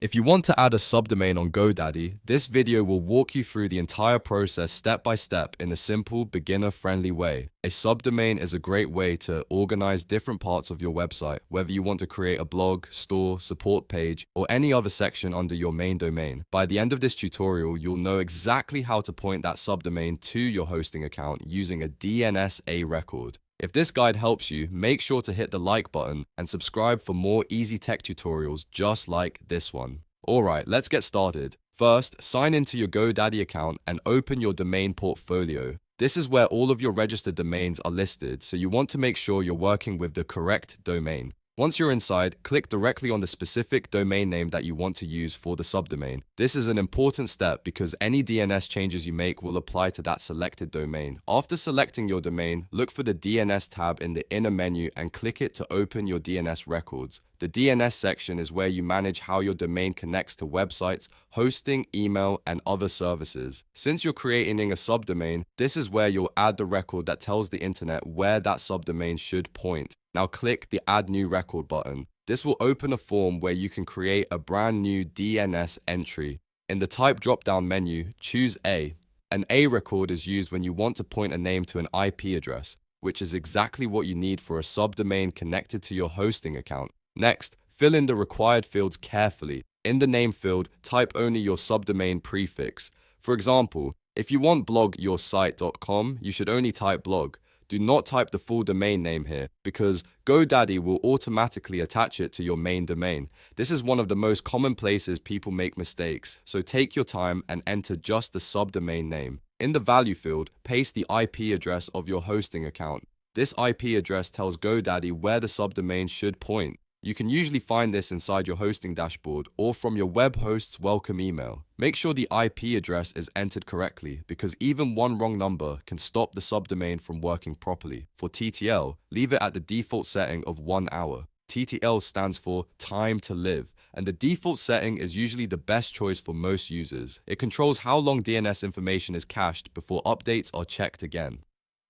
If you want to add a subdomain on GoDaddy, this video will walk you through the entire process step by step in a simple, beginner-friendly way. A subdomain is a great way to organize different parts of your website, whether you want to create a blog, store, support page, or any other section under your main domain. By the end of this tutorial, you'll know exactly how to point that subdomain to your hosting account using a DNS-A record. If this guide helps you, make sure to hit the like button and subscribe for more easy tech tutorials just like this one. Alright, let's get started. First, sign into your GoDaddy account and open your domain portfolio. This is where all of your registered domains are listed, so you want to make sure you're working with the correct domain. Once you're inside, click directly on the specific domain name that you want to use for the subdomain. This is an important step because any DNS changes you make will apply to that selected domain. After selecting your domain, look for the DNS tab in the inner menu and click it to open your DNS records. The DNS section is where you manage how your domain connects to websites, hosting, email, and other services. Since you're creating a subdomain, this is where you'll add the record that tells the internet where that subdomain should point. Now click the Add New Record button. This will open a form where you can create a brand new DNS entry. In the Type drop-down menu, choose A. An A record is used when you want to point a name to an IP address, which is exactly what you need for a subdomain connected to your hosting account. Next, fill in the required fields carefully. In the name field, type only your subdomain prefix. For example, if you want blogyoursite.com, you should only type blog. Do not type the full domain name here because GoDaddy will automatically attach it to your main domain. This is one of the most common places people make mistakes, so take your time and enter just the subdomain name. In the value field, paste the IP address of your hosting account. This IP address tells GoDaddy where the subdomain should point. You can usually find this inside your hosting dashboard or from your web host's welcome email. Make sure the IP address is entered correctly because even one wrong number can stop the subdomain from working properly. For TTL, leave it at the default setting of 1 hour. TTL stands for time to live, and the default setting is usually the best choice for most users. It controls how long DNS information is cached before updates are checked again.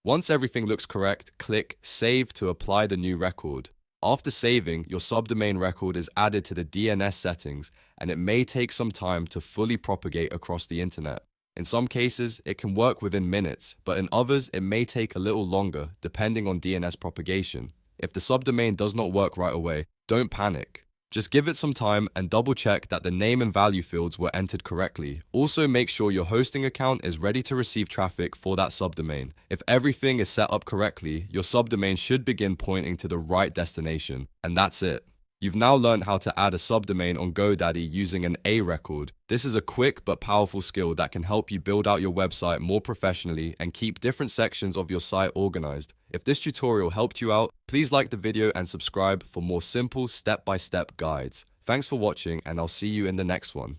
Once everything looks correct, click Save to apply the new record. After saving, your subdomain record is added to the DNS settings, and it may take some time to fully propagate across the internet. In some cases, it can work within minutes, but in others, it may take a little longer, depending on DNS propagation. If the subdomain does not work right away, don't panic. Just give it some time and double check that the name and value fields were entered correctly. Also make sure your hosting account is ready to receive traffic for that subdomain. If everything is set up correctly, your subdomain should begin pointing to the right destination. And that's it. You've now learned how to add a subdomain on GoDaddy using an A record. This is a quick but powerful skill that can help you build out your website more professionally and keep different sections of your site organized. If this tutorial helped you out, please like the video and subscribe for more simple step-by-step guides. Thanks for watching, and I'll see you in the next one.